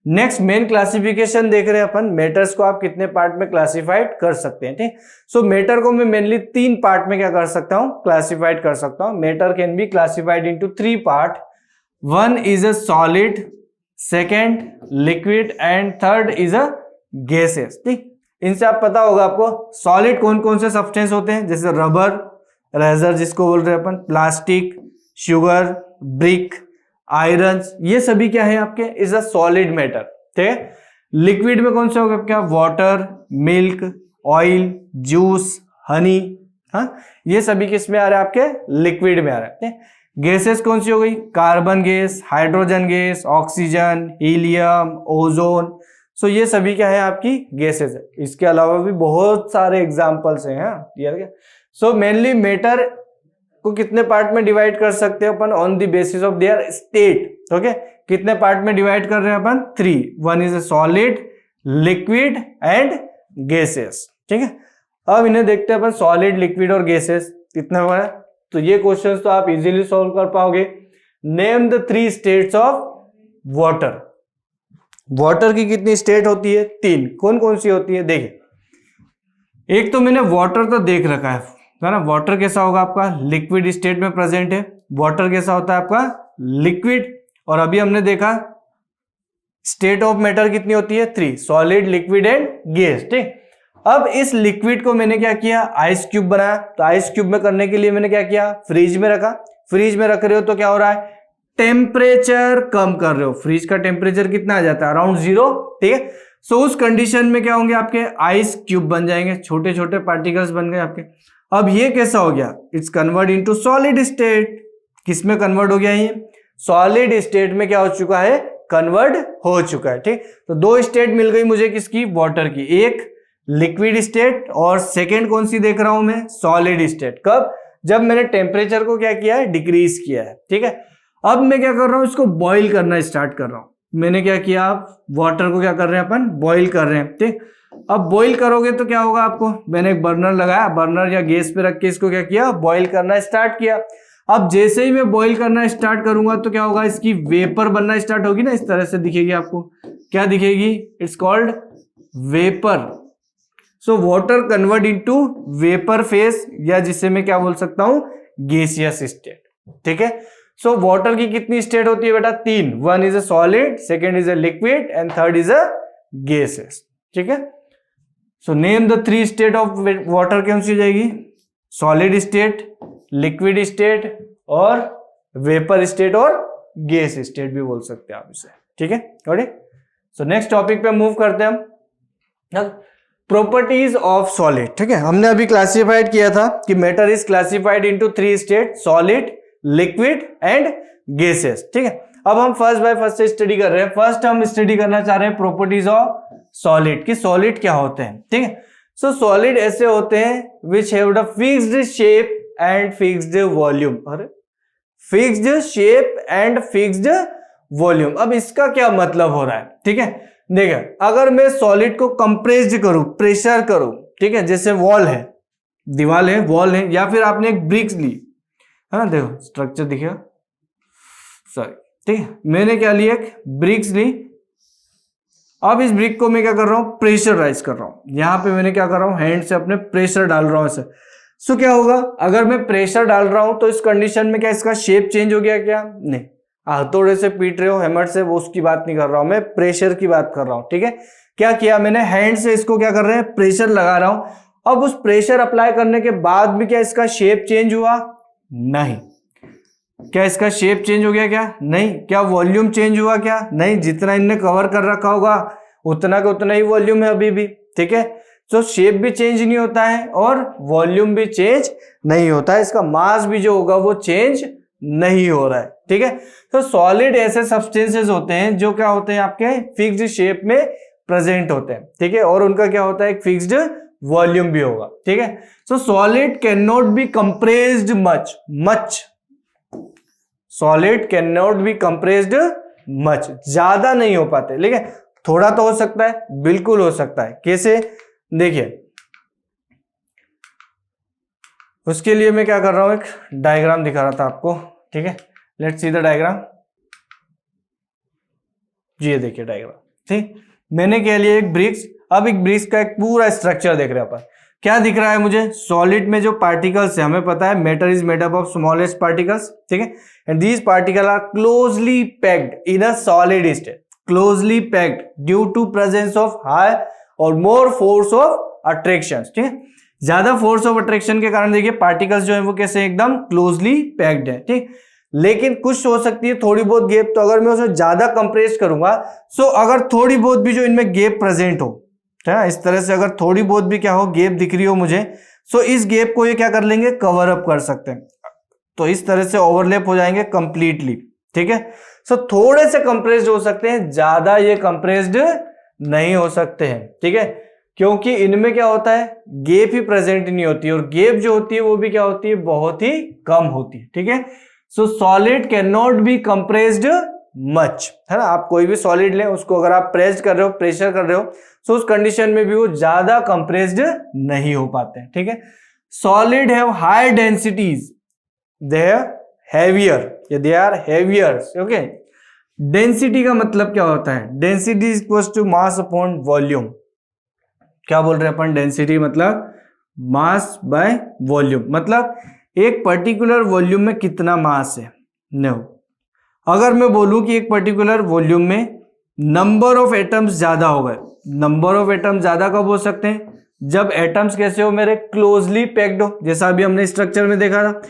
Next main classification देख रहे हैं अपन, मैटर्स को आप कितने पार्ट में क्लासिफाइड कर सकते हैं, ठीक। सो मैटर को मैं मेनली 3 पार्ट में क्या कर सकता हूं, क्लासिफाइड कर सकता हूं। Matter can be classified into 3 part. One is a solid, second liquid and third is a gases, ठीक। इनसे आप पता होगा आपको सॉलिड कौन कौन से सब्सटेंस होते हैं, जैसे रबर, रेजर जिसको बोल रहे हैं अपन, प्लास्टिक, शुगर, ब्रिक, आयरन, ये सभी क्या है आपके, इज अ सॉलिड मैटर, ठीक है। लिक्विड में कौन से होगा क्या, water, milk, oil, juice, Honey, हाँ, ये सभी किस में आ रहा है आपके, लिक्विड में आ रहा है। गैसेस कौन सी हो गई, carbon gas, hydrogen gas, oxygen, helium, ozone. So ये सभी क्या है आपकी गैसेस है। इसके अलावा भी बहुत सारे एग्जांपल्स हैं, क्लियर क्या। सो मेनली मैटर को कितने पार्ट में डिवाइड कर सकते हैं अपन, on the basis of their state, okay. कितने पार्ट में डिवाइड कर रहे हैं अपन, 3। One is a solid, liquid and gases, ठीक है। अब इन्हें देखते हैं अपन, सॉलिड, लिक्विड और गैसेस कितना हुआ है। तो ये क्वेश्चन तो आप इजीली सॉल्व कर पाओगे। Name the 3 states of water. Water की कितनी स्टेट होती है, 3। कौन कौन सी होती है, देखिए। एक तो मैंने वाटर तो देख रखा है ना, वाटर कैसा होगा आपका, लिक्विड स्टेट में प्रेजेंट है। वाटर कैसा होता है आपका, लिक्विड। और अभी हमने देखा स्टेट ऑफ मैटर कितनी होती है, 3, सॉलिड, लिक्विड एंड गैस, ठीक। अब इस लिक्विड को मैंने क्या किया, आइस क्यूब बनाया। तो आइस क्यूब में करने के लिए मैंने क्या किया, फ्रिज में रखा। फ्रिज में रख रहे हो तो क्या हो रहा है, टेम्परेचर कम कर रहे हो। फ्रिज का टेम्परेचर कितना आ जाता है, अराउंड 0, ठीक है। सो उस कंडीशन में क्या होंगे आपके, आइस क्यूब बन जाएंगे, छोटे छोटे पार्टिकल्स बन गए आपके। अब ये कैसा हो गया, it's convert into solid state. किस में कन्वर्ट हो गया, ये सॉलिड स्टेट में क्या हो चुका है, कन्वर्ट हो चुका है, ठीक। तो 2 स्टेट मिल गई मुझे किसकी, वाटर की। एक लिक्विड स्टेट और सेकेंड कौन सी देख रहा हूं मैं, सॉलिड स्टेट। कब, जब मैंने टेम्परेचर को क्या किया है, डिक्रीज किया है, ठीक है। अब मैं क्या कर रहा हूं, इसको बॉईल करना स्टार्ट कर रहा हूं। मैंने क्या किया, आप वाटर को क्या कर रहे हैं अपन, बॉईल कर रहे हैं, ठीक। अब बॉईल करोगे तो क्या होगा आपको, मैंने एक बर्नर लगाया, बर्नर या गैस पे रख के इसको क्या किया, बॉईल करना स्टार्ट किया। अब जैसे ही मैं बॉईल करना स्टार्ट करूंगा तो क्या होगा, इसकी वेपर बनना स्टार्ट होगी ना, इस तरह से दिखेगी आपको। क्या दिखेगी, it's called vapour. So water convert into vapour phase, या जिसे मैं क्या बोल सकता हूं, गैसियस स्टेट, ठीक है। सो वाटर की कितनी स्टेट होती है बेटा, 3। One is a solid, second is a liquid and third is a gases, ठीक है। So name the 3 state of water, कौन सी हो जाएगी, सॉलिड स्टेट, लिक्विड स्टेट और वेपर स्टेट, और गैस स्टेट भी बोल सकते हैं आप इसे, ठीक है। सो नेक्स्ट टॉपिक पे मूव करते हैं हम, प्रॉपर्टीज ऑफ सॉलिड, ठीक है। हमने अभी क्लासिफाइड किया था कि matter is classified into 3 state, solid, liquid and gases, ठीक है। अब हम फर्स्ट बाय फर्स्ट से स्टडी कर रहे हैं। फर्स्ट हम स्टडी करना चाह रहे हैं प्रॉपर्टीज ऑफ सॉलिड, कि सॉलिड क्या होते हैं, ठीक है। सो सॉलिड ऐसे होते हैं which have the fixed shape and fixed volume. अरे fixed shape and fixed volume, अब इसका क्या मतलब हो रहा है, ठीक है। देखिए, अगर मैं सॉलिड को कंप्रेस्ड करूं, प्रेशर करूं, ठीक है, जैसे वॉल है, दीवार है, वॉल है, या फिर आपने एक ब्रिक्स ली है ना, देखो स्ट्रक्चर दिखेगा, सॉरी, ठीक है। मैंने क्या लिया, एक ब्रिक्स ली। अब इस ब्रिक को मैं क्या कर रहा हूं, प्रेशराइज कर रहा हूं। यहां पे मैंने क्या कर रहा हूं, हैंड से अपने प्रेशर डाल रहा हूं ऐसे। सो क्या होगा, अगर मैं प्रेशर डाल रहा हूं तो इस कंडीशन में क्या इसका शेप चेंज हो गया, क्या नहीं, हथौड़े से पीट रहे हो, हैमर से, वो उसकी बात नहीं कर रहा हूं मैं, प्रेशर की बात कर रहा हूं, ठीक है। क्या किया मैंने, हैंड से इसको क्या कर रहे हैं, प्रेशर लगा रहा हूं। अब उस प्रेशर अप्लाई करने के बाद भी क्या इसका शेप चेंज हुआ, नहीं। क्या इसका शेप चेंज हो गया, क्या नहीं। क्या वॉल्यूम चेंज हुआ, क्या नहीं। जितना इनने कवर कर रखा होगा उतना का उतना ही वॉल्यूम है अभी भी, ठीक है। तो शेप भी चेंज नहीं होता है और वॉल्यूम भी चेंज नहीं होता है, इसका मास भी जो होगा वो चेंज नहीं हो रहा है, ठीक है। तो सॉलिड ऐसे सब्सटेंसेस होते हैं जो क्या होते हैं, आपके फिक्स्ड शेप में प्रेजेंट होते हैं, ठीक है, और उनका क्या होता है, एक फिक्स्ड वॉल्यूम भी होगा, ठीक है। सो solid can not be compressed much, solid can not be compressed much, ज्यादा नहीं हो पाते, लेकिन थोड़ा तो हो सकता है, बिल्कुल हो सकता है। कैसे, देखिए, उसके लिए मैं क्या कर रहा हूं, एक डायग्राम दिखा रहा था आपको, ठीक है। Let's see the diagram. ये देखिए डायग्राम, ठीक, मैंने कह लिया एक ब्रिक्स। अब एक ब्रिक्स का एक पूरा स्ट्रक्चर देख रहे हैं अपन। क्या दिख रहा है मुझे? सॉलिड में जो पार्टिकल्स है, हमें पता है matter is made up of smallest particles, ठीक है, and these particle are closely packed in a solid state, closely packed due to presence of high और मोर फोर्स ऑफ अट्रैक्शन, ठीक है, ज्यादा फोर्स ऑफ अट्रैक्शन के कारण देखिए particles जो है वो कैसे एकदम क्लोजली पैक्ड है, ठीक। लेकिन कुछ हो सकती है थोड़ी बहुत गैप, तो अगर मैं उसे ज्यादा कंप्रेस करूंगा, सो अगर थोड़ी बहुत भी जो इनमें गैप प्रेजेंट हो, है इस तरह से, अगर थोड़ी बहुत भी क्या हो गैप दिख रही हो मुझे, सो इस गैप को ये क्या कर लेंगे, कवर अप कर सकते हैं, तो इस तरह से ओवरलैप हो जाएंगे कंप्लीटली, ठीक है। सो थोड़े से कंप्रेस्ड हो सकते हैं, ज्यादा ये कंप्रेस्ड नहीं हो सकते हैं, ठीक है, क्योंकि इनमें क्या होता है, गैप ही प्रेजेंट नहीं होती, और गैप जो होती है वो भी क्या होती है, बहुत ही कम होती है, ठीक है। सो solid can not be compressed much, है ना। आप कोई भी सॉलिड लें, उसको अगर आप प्रेस कर रहे हो, प्रेशर कर रहे हो, सो उस कंडीशन में भी वो ज्यादा कंप्रेस्ड नहीं हो पाते हैं, ठीक है। Solid have high densities, they are heavier, they are heavier, okay. Density का मतलब क्या होता है? Density is equal to mass upon volume. क्या बोल रहे हैं अपन? डेंसिटी मतलब मास बाय वॉल्यूम, मतलब एक पर्टिकुलर वॉल्यूम में कितना मास है। नो, अगर मैं बोलूं कि एक पर्टिकुलर वॉल्यूम में नंबर ऑफ एटम्स ज्यादा हो गए, नंबर ऑफ एटम्स ज्यादा कब हो सकते हैं? जब एटम्स कैसे हो मेरे, क्लोजली पैक्ड हो, जैसा अभी हमने स्ट्रक्चर में देखा था।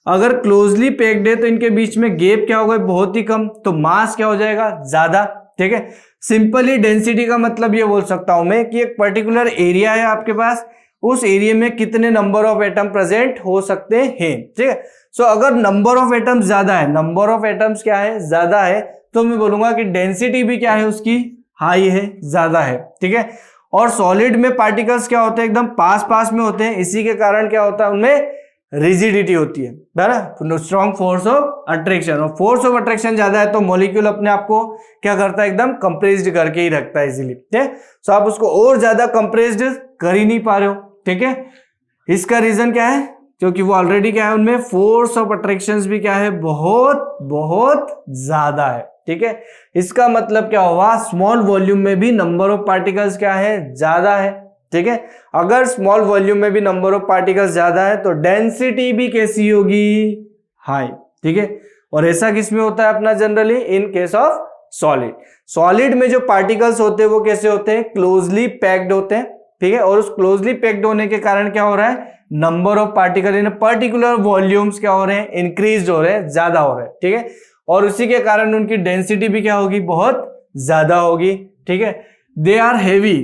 अगर क्लोजली पैक्ड है तो इनके बीच में गैप क्या होगा, बहुत ही कम, तो मास क्या हो जाएगा, ज्यादा, ठीक है। सिंपली डेंसिटी का मतलब ये बोल सकता हूं मैं कि एक पर्टिकुलर एरिया है आपके पास, उस एरिया में कितने नंबर ऑफ एटम प्रेजेंट हो सकते हैं, ठीक है। सो अगर नंबर ऑफ एटम्स ज्यादा है, नंबर ऑफ एटम्स क्या है, ज्यादा है, तो मैं बोलूंगा कि डेंसिटी भी क्या है उसकी, हाई है, ज्यादा है, ठीक है। और सॉलिड में पार्टिकल्स क्या होते हैं, एकदम पास पास में होते हैं, इसी के कारण क्या होता है, उनमें रिजिडिटी होती है ना, स्ट्रॉन्ग फोर्स ऑफ अट्रैक्शन, और फोर्स ऑफ अट्रैक्शन ज्यादा है तो मॉलिक्यूल अपने आप को क्या करता है, एकदम कंप्रेस्ड करके ही रखता है इजीली, ठीक है। सो आप उसको और ज्यादा कंप्रेस्ड कर ही नहीं पा रहे हो, ठीक है। इसका रीजन क्या है, क्योंकि वो ऑलरेडी क्या है, उनमें फोर्स ऑफ अट्रैक्शन भी क्या है, बहुत बहुत ज्यादा है, ठीक है। इसका मतलब क्या हुआ, स्मॉल वॉल्यूम में भी नंबर ऑफ पार्टिकल्स क्या है, ज्यादा है, ठीक है। अगर स्मॉल वॉल्यूम में भी नंबर ऑफ पार्टिकल्स ज्यादा है तो डेंसिटी भी कैसी होगी, हाई, ठीक है। और ऐसा किसमें होता है अपना generally, in case of solid. Solid में जो पार्टिकल्स होते हैं वो कैसे होते हैं, क्लोजली पैक्ड होते हैं, ठीक है। और उस क्लोजली पैक्ड होने के कारण क्या हो रहा है, number of particle in particular volumes क्या हो रहे हैं, इंक्रीज हो रहे हैं, ज्यादा हो रहे हैं, ठीक है। और उसी के कारण उनकी डेंसिटी भी क्या होगी, बहुत ज्यादा होगी, ठीक है। दे आर हेवी,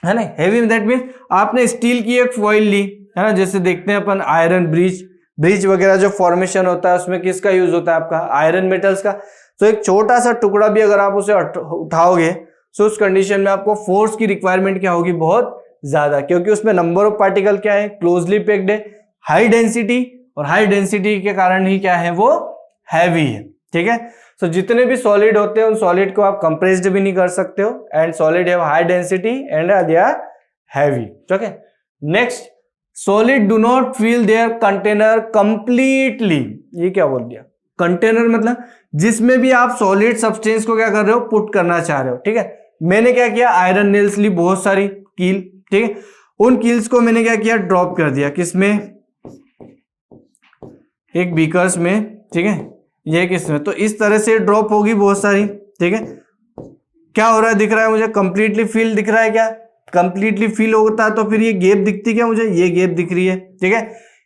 है ना, हेवी दैट मीन आपने स्टील की एक फॉइल ली, है ना, जैसे देखते हैं अपन आयरन ब्रिज वगैरह जो फॉर्मेशन होता है उसमें किसका यूज होता है, आपका आयरन मेटल्स का। तो एक छोटा सा टुकड़ा भी अगर आप उसे उठाओगे तो उस कंडीशन में आपको फोर्स की रिक्वायरमेंट क्या होगी, बहुत ज्यादा, क्योंकि उसमें नंबर ऑफ पार्टिकल क्या है, क्लोजली पैक्ड है, हाई डेंसिटी, और हाई डेंसिटी के कारण ही क्या है, वो हैवी है, ठीक है। सो जितने भी सॉलिड होते हैं उन सॉलिड को आप कंप्रेस्ड भी नहीं कर सकते हो, and solid have high density and they are heavy, ठीक है। Next, solid do not fill their container completely. ये क्या बोल दिया, कंटेनर मतलब जिसमें भी आप सॉलिड सब्सटेंस को क्या कर रहे हो, पुट करना चाह रहे हो, ठीक है। मैंने क्या किया, आयरन नेल्स ली, बहुत सारी कील, ठीक है। उन कील्स को मैंने क्या किया, ड्रॉप कर दिया, किसमें, एक बीकर्स में, ठीक है, ये किसमें, तो इस तरह से ड्रॉप होगी बहुत सारी, ठीक है। क्या हो रहा है, दिख रहा है मुझे, कंप्लीटली फिल दिख रहा है, क्या कंप्लीटली फिल होता है तो फिर ये गैप दिखती क्या मुझे, ये गैप दिख रही है, ठीक है।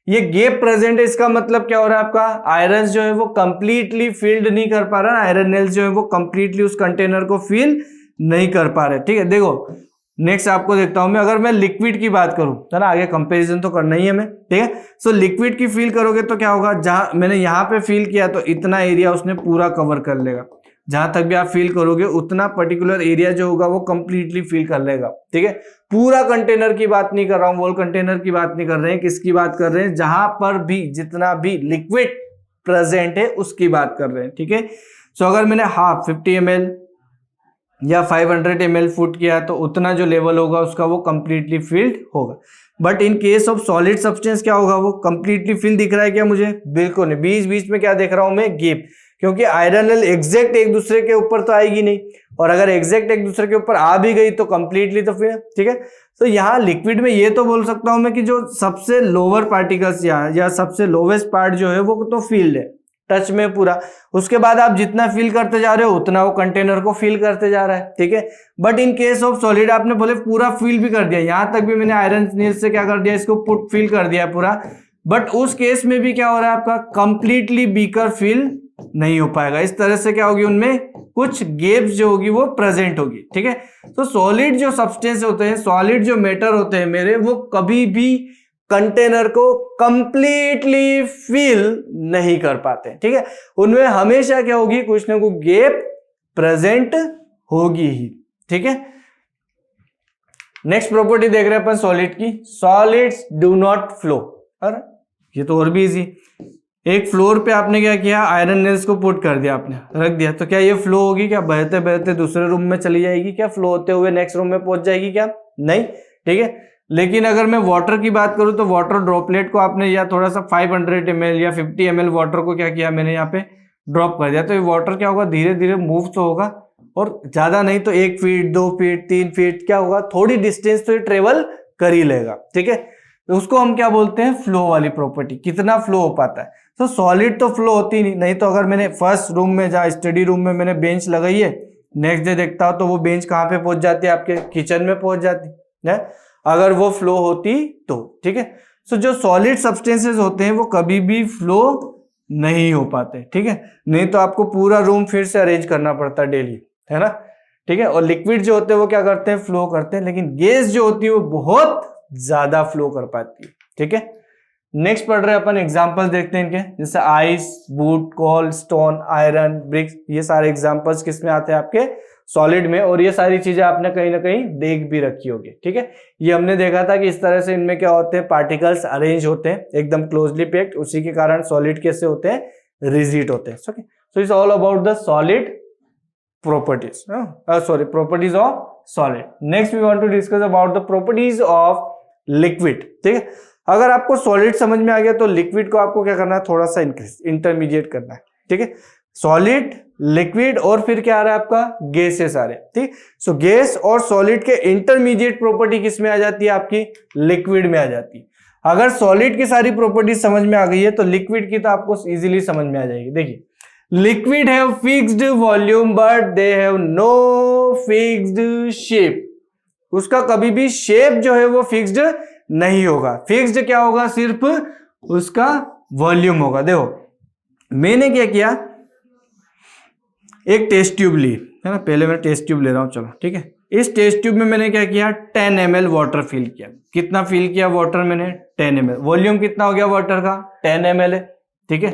ये गैप प्रेजेंट है, इसका मतलब क्या हो रहा है, आपका आयरन जो है वो कंप्लीटली फिल्ड नहीं कर पा रहा, आयरन नेल्स जो है वो कंप्लीटली उस कंटेनर को फिल नहीं कर पा रहे, ठीक है। देखो नेक्स्ट आपको देखता हूं मैं, अगर मैं लिक्विड की बात करूं, है ना, आगे कंपैरिजन तो करना ही है हमें, ठीक है। सो लिक्विड की फील करोगे तो क्या होगा, जहां मैंने यहां पे फील किया तो इतना एरिया उसने पूरा कवर कर लेगा, जहां तक भी आप फील करोगे उतना पर्टिकुलर एरिया जो होगा वो कंप्लीटली फील कर लेगा, ठीक है। पूरा कंटेनर की बात नहीं कर रहा हूं, वॉल कंटेनर की बात नहीं कर रहे हैं, किसकी बात कर रहे हैं, जहां पर भी जितना भी लिक्विड प्रेजेंट है उसकी बात कर रहे हैं, ठीक है। सो अगर मैंने 50 ml या 500 ml फुट किया तो उतना जो लेवल होगा उसका वो कंप्लीटली फिल्ड होगा। But in case of solid substance क्या होगा, वो कंप्लीटली फिल दिख रहा है क्या मुझे, बिल्कुल नहीं, बीच बीच में क्या देख रहा हूं मैं, गैप, क्योंकि आयरन नेल एग्जैक्ट एक दूसरे के ऊपर तो आएगी नहीं, और अगर एग्जैक्ट एक दूसरे के ऊपर आ भी गई तो कंप्लीटली तो फिर ठीक है। तो यहाँ लिक्विड में ये तो बोल सकता हूं मैं कि जो सबसे लोअर पार्टिकल्स या सबसे लोवेस्ट पार्ट जो है वो तो फील्ड है टच में पूरा, उसके बाद आप जितना फील करते जा रहे हो उतना वो कंटेनर को फील करते जा रहा है, ठीक है। But in case of solid आपने बोले पूरा फील भी कर दिया, यहां तक भी मैंने आयरन नील से क्या कर दिया, इसको पुट फील कर दिया पूरा, बट उस केस में भी क्या हो रहा है आपका कंप्लीटली बीकर फील नहीं हो पाएगा। इस तरह से क्या होगी, उनमें कुछ गैप्स जो होगी वो प्रेजेंट होगी, ठीक है। तो सॉलिड जो सब्सटेंस होते हैं, सॉलिड जो मैटर होते हैं मेरे, वो कभी भी कंटेनर को कंप्लीटली फिल नहीं कर पाते, ठीक है। उनमें हमेशा क्या होगी, कुछ ना कुछ गैप प्रेजेंट होगी ही, ठीक है। नेक्स्ट प्रॉपर्टी देख रहे हैं अपन सॉलिड की, सॉलिड्स डू नॉट फ्लो। अरे ये तो और भी इजी, एक फ्लोर पे आपने क्या किया, आयरन नेल्स को पुट कर दिया, आपने रख दिया, तो क्या ये फ्लो होगी क्या, बहते बहते दूसरे रूम में चली जाएगी क्या, फ्लो होते हुए नेक्स्ट रूम में पहुंच जाएगी क्या, नहीं, ठीक है। लेकिन अगर मैं वाटर की बात करूं तो वाटर ड्रॉपलेट को आपने या थोड़ा सा 500 ml या 50 ml वाटर को क्या किया मैंने यहाँ पे ड्रॉप कर दिया, तो ये वाटर क्या होगा, धीरे धीरे मूव तो होगा, और ज्यादा नहीं तो 1 फीट 2 फीट 3 फीट क्या होगा, थोड़ी डिस्टेंस तो ये ट्रेवल कर ही लेगा, ठीक है। तो उसको हम क्या बोलते हैं, फ्लो वाली प्रॉपर्टी, कितना फ्लो हो पाता है। तो सॉलिड तो फ्लो होती नहीं तो अगर मैंने फर्स्ट रूम में जहाँ स्टडी रूम में मैंने बेंच लगाई है, नेक्स्ट डे देखता हूं तो वो बेंच कहाँ पे पहुंच जाती है, आपके किचन में पहुंच जाती है, अगर वो फ्लो होती तो, ठीक है। सो जो सॉलिड सब्सटेंसेस होते हैं वो कभी भी फ्लो नहीं हो पाते, ठीक है, नहीं तो आपको पूरा रूम फिर से अरेंज करना पड़ता है डेली, है ना, ठीक है। और लिक्विड जो होते हैं वो क्या करते हैं, फ्लो करते हैं, लेकिन गैस जो होती है वो बहुत ज्यादा फ्लो कर पाती है, ठीक है। नेक्स्ट पढ़ रहे हैं अपन, एग्जांपल्स देखते हैं इनके, जैसे ice, wood, coal, stone, iron, bricks, ये सारे एग्जांपल्स किस में आते हैं, आपके सॉलिड में, और ये सारी चीजें आपने कहीं ना कहीं देख भी रखी होगी, ठीक है। ये हमने देखा था कि इस तरह से इनमें क्या होते हैं, पार्टिकल्स अरेंज होते हैं एकदम क्लोजली पैक्ड, उसी के कारण सॉलिड कैसे होते हैं, रिजिड होते हैं, okay. So it's all about the solid properties, sorry properties of solid. Next we want to discuss about the properties of liquid, ठीक है। अगर आपको सॉलिड समझ में आ गया तो लिक्विड को आपको क्या करना है, थोड़ा सा इंटरमीडिएट करना है, ठीक है। सॉलिड, लिक्विड और फिर क्या आ रहा है आपका, गैसेस आ रहे हैं, ठीक। सो गैस और सॉलिड के इंटरमीडिएट प्रॉपर्टी किस में आ जाती है, आपकी लिक्विड में आ जाती है। अगर सॉलिड की सारी प्रॉपर्टी समझ में आ गई है तो लिक्विड की तो आपको इजीली समझ में आ जाएगी। देखिए, liquid have fixed volume but they have no fixed shape, उसका कभी भी शेप जो है वो फिक्स्ड नहीं होगा। फिक्स्ड क्या होगा, सिर्फ उसका वॉल्यूम होगा। देखो मैंने क्या किया, एक टेस्ट ट्यूब ली है ना, पहले मैं टेस्ट ट्यूब ले रहा हूं, चलो ठीक है। इस टेस्ट ट्यूब में मैंने क्या किया, 10 ml वाटर फिल किया। कितना फिल किया वाटर मैंने, 10 ml। वॉल्यूम कितना हो गया वाटर का, 10 ml है, ठीक है।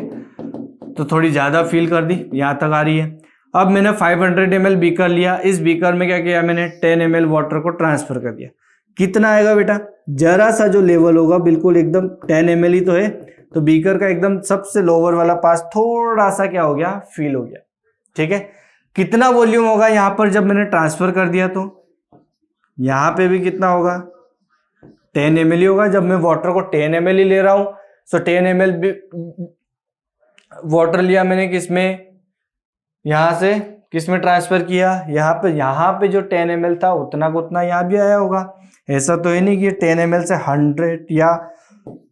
तो थोड़ी ज्यादा फिल कर दी, यहां तक आ रही है। अब मैंने 500 ml बीकर लिया, इस बीकर में क्या किया मैंने, 10 ml वाटर को ट्रांसफर कर दिया। कितना आएगा बेटा, जरा सा जो लेवल होगा बिल्कुल एकदम 10 ml ही तो है, तो बीकर का एकदम सबसे लोअर वाला पास थोड़ा सा क्या हो गया, फिल हो गया, ठीक है। कितना वॉल्यूम होगा यहां पर जब मैंने ट्रांसफर कर दिया, तो यहां पे भी कितना होगा, 10 ml ही होगा। जब मैं वाटर को 10 ml ही ले रहा हूं, सो 10 ml वाटर लिया मैंने, किसमें, यहां से किसमें ट्रांसफर किया, यहां पे जो 10 ml था उतना को उतना यहां भी आया होगा। ऐसा तो है नहीं कि 10 ml से 100 या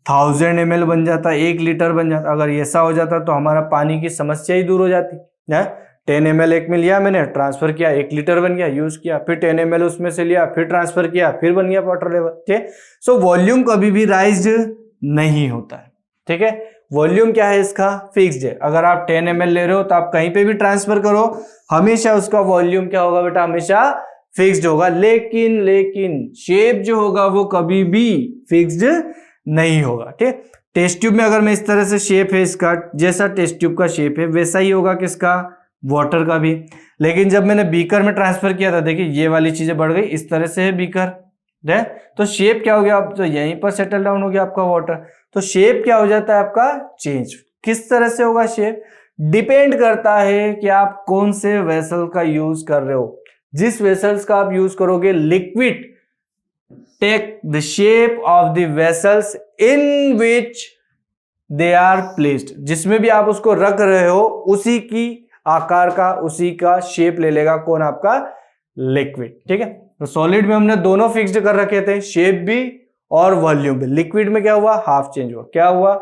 1000 ml बन जाता, 1 लीटर बन जाता। अगर ऐसा हो जाता तो हमारा पानी की समस्या ही दूर हो जाती है। 10 ml एक में लिया मैंने, ट्रांसफर किया, 1 लीटर बन गया, यूज किया, फिर 10 ml उसमें से लिया, फिर ट्रांसफर किया, फिर बन गया वाटर लेवल, ठीक है। सो वॉल्यूम कभी भी राइज नहीं होता है, ठीक है। वॉल्यूम क्या है इसका, फिक्स्ड है। अगर आप 10 ml ले रहे हो तो आप कहीं पे भी ट्रांसफर करो, हमेशा उसका वॉल्यूम क्या होगा बेटा, हमेशा फिक्स्ड होगा। लेकिन शेप जो होगा वो कभी भी फिक्स्ड नहीं होगा, ठीक। टेस्ट ट्यूब में अगर मैं इस तरह से शेप है इसका, जैसा टेस्ट ट्यूब का शेप है वैसा ही होगा किसका, वाटर का भी। लेकिन जब मैंने बीकर में ट्रांसफर किया था, देखिए ये वाली चीजें बढ़ गई, इस तरह से है बीकर, तो शेप क्या हो गया, अब तो यहीं पर सेटल डाउन हो गया आपका वाटर। तो शेप क्या हो जाता है आपका, चेंज। किस तरह से होगा शेप, डिपेंड करता है कि आप कौन से वेसल का यूज कर रहे हो। जिस वेसल्स का आप यूज करोगे, liquid take the shape of the vessels in which they are placed, जिसमें भी आप उसको रख रहे हो उसी की आकार का, उसी का शेप ले लेगा कौन, आपका लिक्विड। ठीक है, तो सॉलिड में हमने दोनों फिक्स्ड कर रखे थे, शेप भी और वॉल्यूम भी। लिक्विड में क्या हुआ, हाफ चेंज हुआ। क्या हुआ,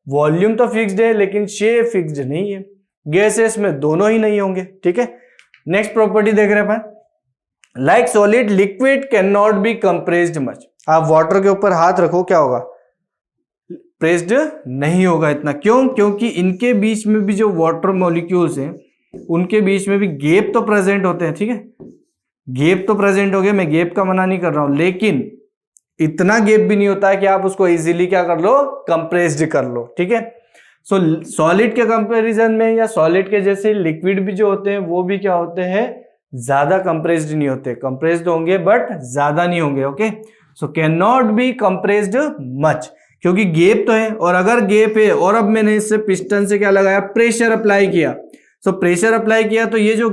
वॉल्यूम तो फिक्स्ड है लेकिन शेप फिक्स्ड नहीं है। गैसेस में दोनों ही नहीं होंगे। ठीक है, नेक्स्ट प्रॉपर्टी देख रहे हैं अपन, like solid liquid can not be compressed much. आप वाटर के ऊपर हाथ रखो, क्या होगा, प्रेस्ड नहीं होगा इतना। क्यों, क्योंकि इनके बीच में भी जो वाटर मॉलिक्यूल्स हैं उनके बीच में भी गैप तो प्रेजेंट होते हैं। ठीक है, गैप तो प्रेजेंट हो गए, मैं गैप का मना नहीं कर रहा हूं, लेकिन इतना गैप भी नहीं होता है कि आप उसको इजीली क्या कर लो, कंप्रेस्ड कर लो। ठीक है, सो सॉलिड के कंपैरिजन में या सॉलिड के जैसे लिक्विड भी जो होते हैं वो भी क्या होते हैं, ज्यादा कंप्रेस्ड नहीं होते। कंप्रेस्ड होंगे बट ज्यादा नहीं होंगे। Okay, so can not be compressed much, क्योंकि गैप तो है, और अगर गैप है और अब मैंने इससे पिस्टन से क्या लगाया, प्रेशर अप्लाई किया, सो प्रेशर अप्लाई किया तो ये जो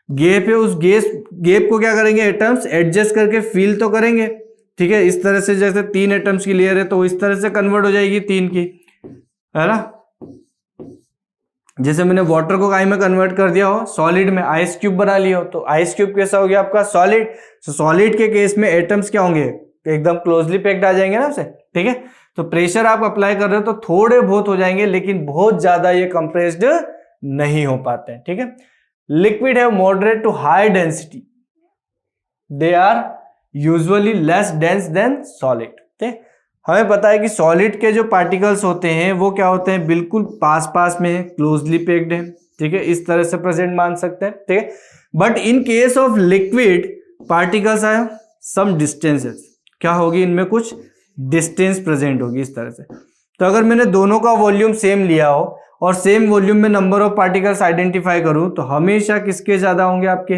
गैप है उस गैप को क्या करेंगे, एटम्स एडजस्ट करके फील तो करेंगे। ठीक है, इस तरह से जैसे 3 एटम्स की लेयर है तो इस तरह से कन्वर्ट हो जाएगी 3 की, है ना। जैसे मैंने वाटर को काई में कन्वर्ट कर दिया हो, सॉलिड में आइस क्यूब बना लिया हो, तो आइस क्यूब कैसा हो गया आपका, सॉलिड। तो सॉलिड के केस में एटम्स क्या होंगे, एकदम क्लोजली पैक्ड आ जाएंगे ना उसे। ठीक है, तो प्रेशर आप अप्लाई कर रहे हो तो थोड़े बहुत हो जाएंगे, लेकिन बहुत ज्यादा ये कंप्रेस्ड नहीं हो पाते हैं। ठीक है, liquid have moderate to high density, they are usually less dense than solid. ठीक है, हमें पता है कि सॉलिड के जो पार्टिकल्स होते हैं वो क्या होते हैं, बिल्कुल पास पास में है, क्लोजली पैक्ड है। ठीक है, इस तरह से प्रेजेंट मान सकते हैं। ठीक है, but in case of liquid particles are some distances, क्या होगी, इनमें कुछ डिस्टेंस प्रेजेंट होगी इस तरह से। तो अगर मैंने दोनों का वॉल्यूम सेम लिया हो और सेम वॉल्यूम में नंबर ऑफ पार्टिकल्स आइडेंटिफाई करूं, तो हमेशा किसके ज्यादा होंगे, आपके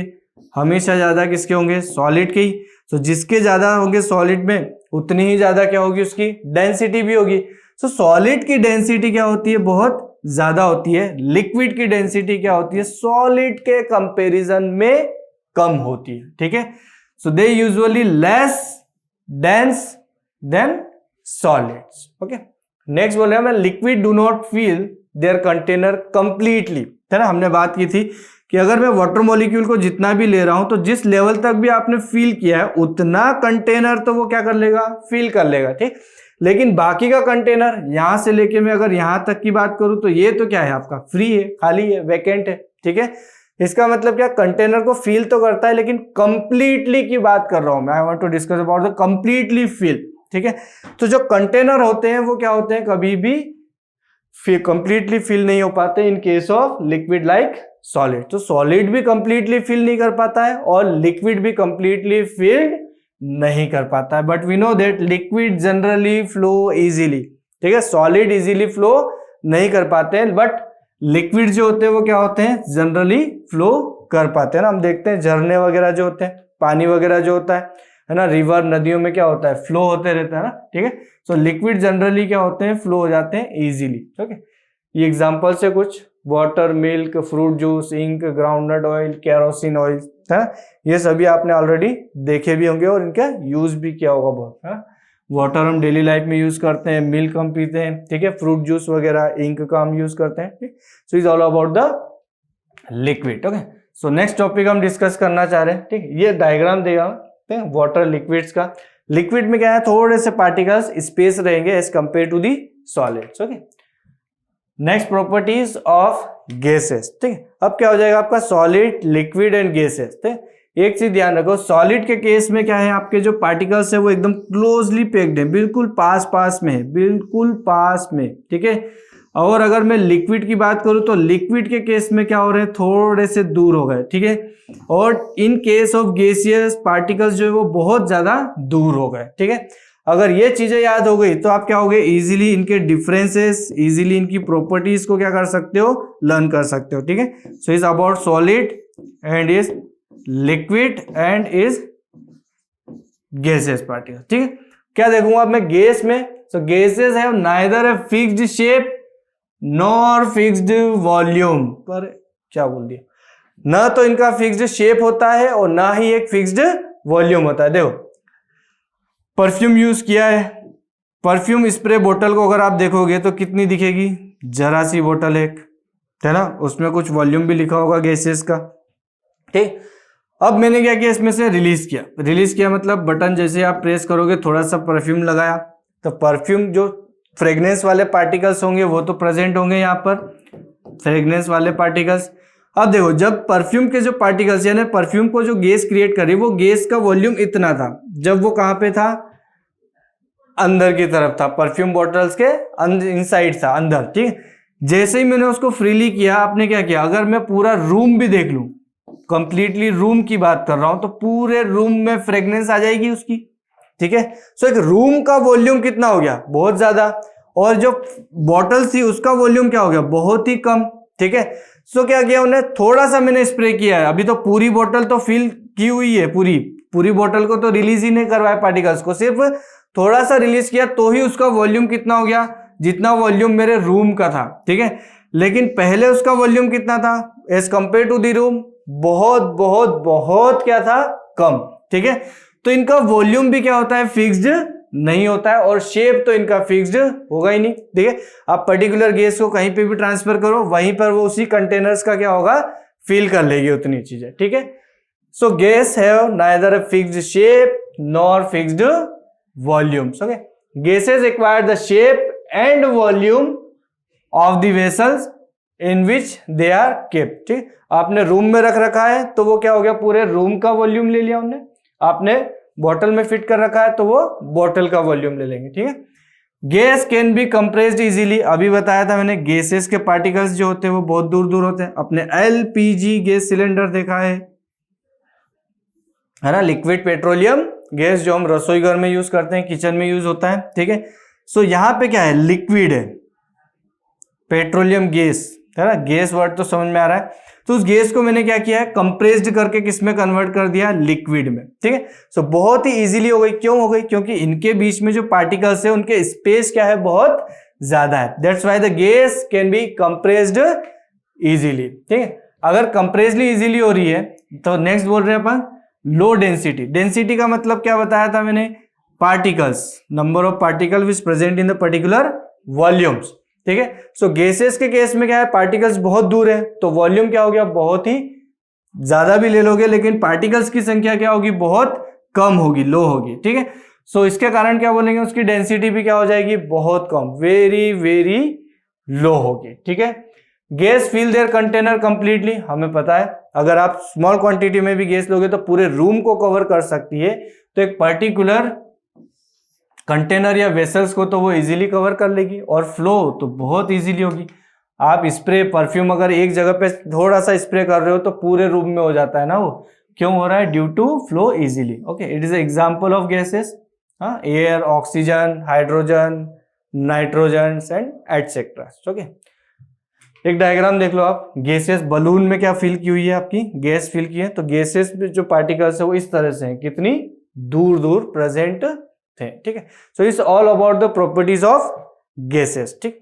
हमेशा ज्यादा किसके होंगे, सॉलिड के ही। तो जिसके ज्यादा होंगे सॉलिड में उतनी ही ज्यादा क्या होगी, उसकी डेंसिटी भी होगी। तो सॉलिड की डेंसिटी क्या होती है, बहुत ज्यादा होती है। लिक्विड की डेंसिटी क्या होती है, सॉलिड के कंपैरिजन में कम होती है। ठीक है, so they usually less dense than solids. Okay, next बोल रहे हैं, liquid do not fill their container completely, है ना। हमने बात की थी कि अगर मैं वाटर मॉलिक्यूल को जितना भी ले रहा हूं तो जिस लेवल तक भी आपने फील किया है उतना कंटेनर तो वो क्या कर लेगा, फील कर लेगा। ठीक, लेकिन बाकी का कंटेनर यहां से लेके मैं अगर यहां तक की बात करूं तो ये तो क्या है, आपका फ्री है, खाली है, वैकेंट है। ठीक है, इसका मतलब क्या, कंटेनर को फील तो करता है लेकिन कंप्लीटली की बात कर रहा हूं मैं। I want to discuss about the completely feel. ठीक है, तो जो कंटेनर होते हैं वो क्या होते हैं, कभी भी कंप्लीटली फिल नहीं हो पाते इन case of liquid like solid. तो सॉलिड भी कंप्लीटली फिल नहीं कर पाता है और लिक्विड भी कंप्लीटली फिल्ड नहीं कर पाता है। But we know that liquid generally flow easily. ठीक है, सॉलिड इजीली फ्लो नहीं कर पाते हैं, बट लिक्विड जो होते हैं वो क्या होते हैं, जनरली फ्लो कर पाते हैं ना। हम देखते हैं झरने वगैरह जो होते हैं, पानी वगैरह जो होता है ना, रिवर नदियों में क्या होता है, फ्लो होते रहता है ना। ठीक है, सो लिक्विड जनरली क्या होते हैं, फ्लो हो जाते हैं इजीली। ओके, ये एग्जांपल से कुछ water, milk, fruit juice, ink, groundnut oil, kerosene oil, है ना, ये सभी आपने ऑलरेडी देखे भी होंगे और इनका यूज भी किया होगा बहुत, है ना। वाटर हम डेली लाइफ में यूज करते हैं, मिल्क हम पीते हैं, ठीक है, फ्रूट जूस वगैरह, इंक का हम यूज करते हैं। So is all about the liquid. Okay, so next topic हम डिस्कस करना चाह रहे हैं। ठीक है, ये डायग्राम देगा वाटर लिक्विड्स का। लिक्विड में क्या है, थोड़े से पार्टिकल्स स्पेस रहेंगे as compare to the solids. Okay, next properties of gases. ठीक है, अब क्या हो जाएगा आपका सॉलिड, लिक्विड एंड गैसेस। ठीक है, एक चीज ध्यान रखो, सॉलिड के केस में क्या है, आपके जो पार्टिकल्स है वो एकदम क्लोजली पैक्ड है, बिल्कुल पास पास में है, बिल्कुल पास में। ठीक है, और अगर मैं लिक्विड की बात करूं तो लिक्विड के केस में क्या हो रहे हैं, थोड़े से दूर हो गए। ठीक है, और in case of gaseous particles जो है वो बहुत ज्यादा दूर हो गए। ठीक है, अगर ये चीजें याद हो गई तो आप क्या हो गए, इजीली इनके डिफरेंसेस, इजीली इनकी प्रॉपर्टीज को क्या कर सकते हो, लर्न कर सकते हो। ठीक है, so is about solid and is liquid and is gases particle. ठीक है, क्या देखूंगा अब मैं गैस में, so gases have neither a fixed shape nor fixed volume. पर क्या बोल दिया, ना तो इनका फिक्स्ड शेप होता है और ना ही एक फिक्स्ड वॉल्यूम होता है। देखो परफ्यूम यूज किया है, परफ्यूम स्प्रे बोतल को अगर आप देखोगे तो कितनी दिखेगी, जरा सी बोतल है ना, उसमें कुछ वॉल्यूम भी लिखा होगा गैसेस का, ठीक। अब मैंने क्या किया, इसमें से रिलीज किया मतलब बटन जैसे आप प्रेस करोगे, थोड़ा सा परफ्यूम लगाया, तो परफ्यूम जो फ्रेग्रेंस वाले पार्टिकल्स होंगे वो तो प्रेजेंट होंगे यहाँ पर, फ्रेग्रेंस वाले पार्टिकल्स। अब देखो, जब परफ्यूम के जो पार्टिकल्स यानी परफ्यूम को जो गैस क्रिएट कर रही, वो गैस का वॉल्यूम इतना था, जब वो कहाँ पे था, अंदर की तरफ था, परफ्यूम बॉटल्स के इनसाइड था, अंदर, ठीक। जैसे ही मैंने उसको फ्रीली किया, आपने क्या किया, अगर मैं पूरा रूम भी देख लूं, कंप्लीटली रूम की बात कर रहा हूं, तो पूरे रूम में फ्रेग्रेंस आ जाएगी उसकी, ठीक है। सो एक रूम का वॉल्यूम कितना हो गया, बहुत ज्यादा, और जो बॉटल थी उसका वॉल्यूम क्या हो गया, बहुत ही कम, ठीक है। सो क्या किया उन्हें, थोड़ा सा मैंने स्प्रे किया है, अभी तो पूरी बोतल तो फिल की हुई है, पूरी बोतल को तो रिलीज ही नहीं करवाया पार्टिकल्स को, सिर्फ थोड़ा सा रिलीज किया, तो ही उसका वॉल्यूम कितना हो गया, जितना वॉल्यूम मेरे रूम का था, ठीक है। लेकिन पहले उसका वॉल्यूम कितना था, as compare to the room, बहुत बहुत बहुत क्या था, कम, ठीक है। तो इनका वॉल्यूम भी क्या होता है, फिक्स्ड नहीं होता है, और शेप तो इनका फिक्स्ड होगा ही नहीं, ठीक है। आप पर्टिकुलर गैस को कहीं पे भी ट्रांसफर करो, वहीं पर वो उसी कंटेनर्स का क्या होगा, फिल कर लेगी उतनी चीजें, ठीक है। So gas have neither a fixed shape nor fixed volumes, okay. Gases acquire the shape and volume of the vessels in which they are kept, ठीक। आपने रूम में रख रखा है तो वो क्या हो गया, पूरे रूम का वॉल्यूम ले लिया उन्होंने, आपने बॉटल में फिट कर रखा है तो वो बॉटल का वॉल्यूम ले लेंगे, ठीक है। Gas can be compressed easily, अभी बताया था मैंने, गैसेस के पार्टिकल्स जो होते हैं वो बहुत दूर दूर होते हैं। अपने एलपीजी गैस सिलेंडर देखा है ना, लिक्विड पेट्रोलियम गैस, जो हम रसोई घर में यूज करते हैं, किचन में यूज होता है, ठीक है। सो यहां पे क्या है, लिक्विड है, पेट्रोलियम गैस है ना, गैस वर्ड तो समझ में आ रहा है। तो उस गैस को मैंने क्या किया है, कंप्रेस्ड करके किस में कन्वर्ट कर दिया, लिक्विड में, ठीक है। सो बहुत ही इजीली हो गई, क्यों हो गई, क्योंकि इनके बीच में जो पार्टिकल्स है उनके स्पेस क्या है, बहुत ज्यादा है, that's why the gas can be compressed easily, ठीक है। अगर कंप्रेसली इजीली हो रही है तो नेक्स्ट बोल रहे हैं अपन लो डेंसिटी। डेंसिटी का मतलब क्या बताया था मैंने, particles, number of particle which present in the particular volumes, ठीक है। सो गैसेस के केस में क्या है, पार्टिकल्स बहुत दूर है तो वॉल्यूम क्या हो गया, बहुत ही ज्यादा भी ले लोगे लेकिन पार्टिकल्स की संख्या क्या होगी, बहुत कम होगी, लो होगी, ठीक है। सो इसके कारण क्या बोलेंगे, उसकी डेंसिटी भी क्या हो जाएगी, बहुत कम, वेरी वेरी लो होगी, ठीक है। Gas fill their container completely, हमें पता है अगर आप स्मॉल क्वांटिटी में भी गैस लोगे तो पूरे रूम को कवर कर सकती है, तो एक पर्टिकुलर कंटेनर या वेसल्स को तो वो इजीली कवर कर लेगी, और फ्लो तो बहुत इजीली होगी। आप स्प्रे परफ्यूम अगर एक जगह पे थोड़ा सा स्प्रे कर रहे हो तो पूरे रूम में हो जाता है ना, वो क्यों हो रहा है, due to flow easily, okay. It is example of gases, air, oxygen, hydrogen, nitrogen and etcetera, okay. एक डायग्राम देख लो आप, गैसेस बलून में क्या फिल की हुई है, आपकी गैस फिल की है, तो गैसेस में जो पार्टिकल्स है वो इस तरह से हैं, कितनी दूर दूर प्रेजेंट थे, ठीक है। So it's all about the properties of gases, ठीक।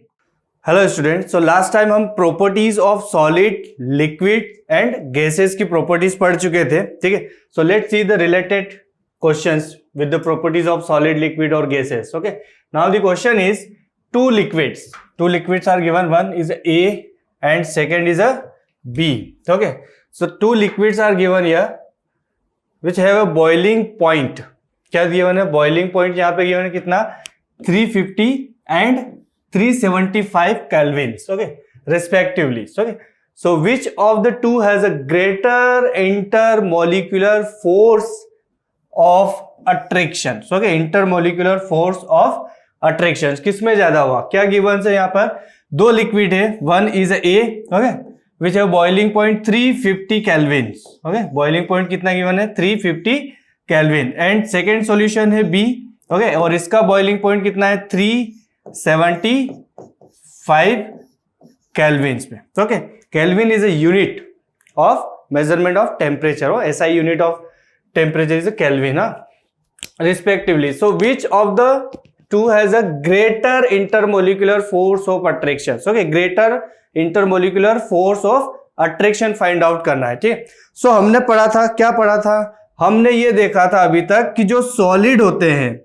Hello student, so last time हम properties of solid, liquid and gases की प्रॉपर्टीज पढ़ चुके थे, ठीक है। So let's see the related questions with the properties of solid, liquid और gases, okay. Now the question is two liquids are given, one is A and second is a B, okay. So two liquids are given here which have a boiling point, क्या given है, boiling point यहाँ पे given है कितना, 350 and 375 kelvins, okay, respectively, okay. So which of the two has a greater intermolecular force of attraction, okay, intermolecular force of attraction किसमें ज्यादा हुआ, क्या गिवन है यहाँ पर, दो लिक्विड है, one is A, okay, which है boiling point 350 kelvin, okay, boiling point कितना गिवन है, 350 केल्विन, एंड सेकेंड सॉल्यूशन है बी, ओके, और इसका बॉइलिंग पॉइंट कितना है, 375 केल्विन पे, okay. Kelvin is a unit of measurement of temperature, और SI unit of temperature is a kelvin, respectively. So which of the two has a greater intermolecular force of attraction, okay, greater intermolecular force of attraction find out करना है, ठीक। सो हमने पढ़ा था, क्या पढ़ा था, हमने ये देखा था अभी तक कि जो सॉलिड होते हैं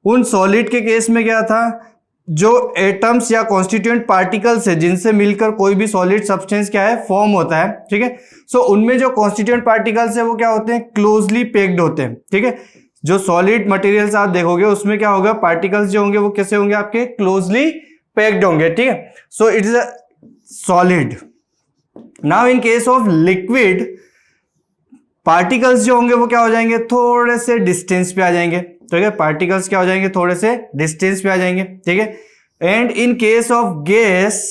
उन सॉलिड के केस में क्या था, जो एटम्स या कॉन्स्टिट्यूएंट पार्टिकल्स है जिनसे मिलकर कोई भी सॉलिड सब्सटेंस क्या है फॉर्म होता है, ठीक है। सो उनमें जो कॉन्स्टिट्यूएंट पार्टिकल्स है वो क्या होते हैं, क्लोजली पैक्ड होते हैं, ठीक है। जो सॉलिड मटेरियल्स आप देखोगे उसमें क्या होगा, पार्टिकल्स जो होंगे वो कैसे होंगे, आपके क्लोजली पैक्ड होंगे, ठीक है। So it is a solid. Now in case of liquid, particles जो होंगे वो क्या हो जाएंगे, थोड़े से डिस्टेंस पे आ जाएंगे, ठीक है। पार्टिकल्स क्या हो जाएंगे, थोड़े से डिस्टेंस पे आ जाएंगे, ठीक है। And in case of gas,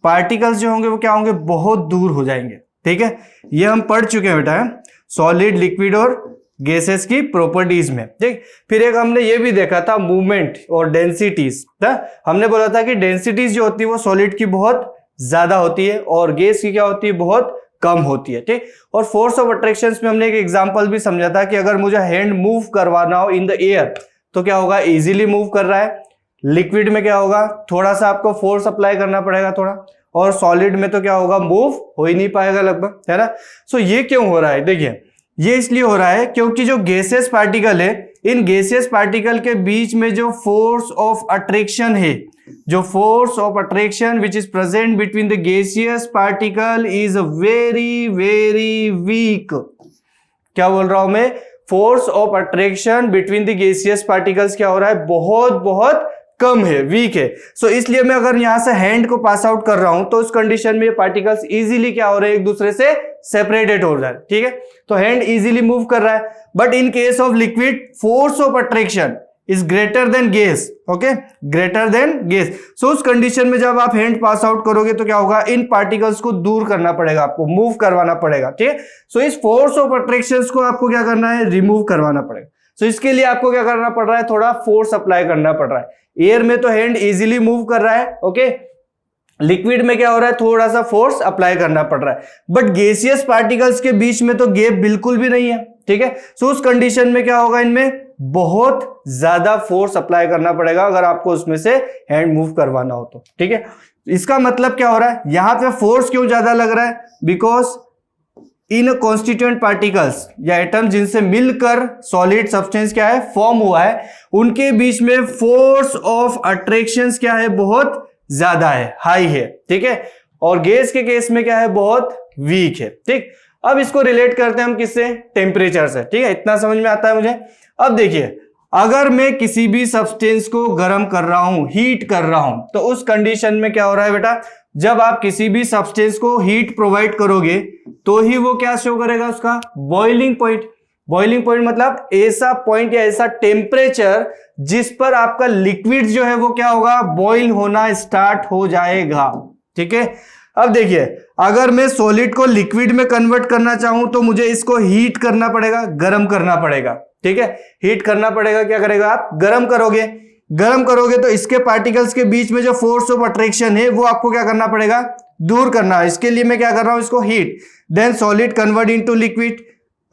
particles जो होंगे वो क्या होंगे, बहुत दूर हो जाएंगे, ठीक है। ये हम पढ़ चुके हैं बेटा, सॉलिड, लिक्विड और गैसेस की प्रॉपर्टीज में, ठीक। फिर एक हमने ये भी देखा था मूवमेंट और डेंसिटीज, हमने बोला था कि डेंसिटीज जो होती है वो सॉलिड की बहुत ज्यादा होती है और गैस की क्या होती है, बहुत कम होती है, ठीक। और फोर्स ऑफ अट्रैक्शन में हमने एक एग्जांपल भी समझा था कि अगर मुझे हैंड मूव करवाना हो इन द एयर तो क्या होगा, इजीली मूव कर रहा है। लिक्विड में क्या होगा, थोड़ा सा आपको फोर्स अप्लाई करना पड़ेगा थोड़ा, और सॉलिड में तो क्या होगा, मूव हो ही नहीं पाएगा लगभग, है ना। सो ये क्यों हो रहा है, देखिए ये इसलिए हो रहा है क्योंकि जो गैसियस पार्टिकल है, इन गैसियस पार्टिकल के बीच में जो फोर्स ऑफ अट्रैक्शन है, जो force of attraction which is present between the gaseous particle is very very weak. क्या बोल रहा हूं मैं, force of attraction between the gaseous particles क्या हो रहा है, बहुत बहुत कम है, वीक है। सो इसलिए मैं अगर यहां से हैंड को पास आउट कर रहा हूं तो उस कंडीशन में ये पार्टिकल्स इजीली क्या हो रहे हैं, एक दूसरे से सेपरेटेड हो रहा है, ठीक है। तो हैंड इजीली मूव कर रहा है। But in case of liquid, force of attraction is greater than gas, okay, greater than gas. So उस कंडीशन में जब आप हैंड पास आउट करोगे तो क्या होगा, इन पार्टिकल्स को दूर करना पड़ेगा, आपको मूव करवाना पड़ेगा, ठीक है। सो इस फोर्स ऑफ अट्रैक्शन को आपको क्या करना है, रिमूव करवाना पड़ेगा। सो इसके लिए आपको क्या करना पड़ रहा है, थोड़ा फोर्स अप्लाई करना पड़ रहा है। एयर में तो हैंड इजीली मूव कर रहा है, ओके। लिक्विड में क्या हो रहा है, थोड़ा सा फोर्स अप्लाई करना पड़ रहा है। बट गैसियस पार्टिकल्स के बीच में तो गैप बिल्कुल भी नहीं है, ठीक है। सो उस कंडीशन में क्या होगा, इनमें बहुत ज्यादा फोर्स अप्लाई करना पड़ेगा अगर आपको उसमें से हैंड मूव करवाना हो तो, ठीक है। इसका मतलब क्या हो रहा है, यहां पे फोर्स क्यों ज्यादा लग रहा है, बिकॉज इन कॉन्स्टिट्यूएंट पार्टिकल्स या एटम जिनसे मिलकर सॉलिड सब्सटेंस क्या है फॉर्म हुआ है, उनके बीच में फोर्स ऑफ अट्रैक्शन क्या है, बहुत ज्यादा है, हाई है, ठीक है। और गैस के केस में क्या है, बहुत वीक है, ठीक। अब इसको रिलेट करते हैं हम किससे, टेम्परेचर से, ठीक है। इतना समझ में आता है मुझे। अब देखिए, अगर मैं किसी भी सब्सटेंस को गर्म कर रहा हूं, हीट कर रहा हूं, तो उस कंडीशन में क्या हो रहा है बेटा, जब आप किसी भी सब्सटेंस को हीट प्रोवाइड करोगे तो ही वो क्या शो करेगा, उसका बॉइलिंग पॉइंट। बॉइलिंग पॉइंट मतलब ऐसा पॉइंट या ऐसा टेम्परेचर जिस पर आपका लिक्विड जो है वो क्या होगा, बॉइल होना स्टार्ट हो जाएगा, ठीक है। अब देखिए, अगर मैं सॉलिड को लिक्विड में कन्वर्ट करना चाहूं तो मुझे इसको हीट करना पड़ेगा, गर्म करना पड़ेगा, ठीक है। हीट करना पड़ेगा, क्या करेगा आप, गर्म करोगे। गर्म करोगे तो इसके पार्टिकल्स के बीच में जो फोर्स ऑफ अट्रैक्शन है वो आपको क्या करना पड़ेगा, दूर करना है। इसके लिए मैं क्या कर रहा हूं, इसको heat, then solid convert into liquid,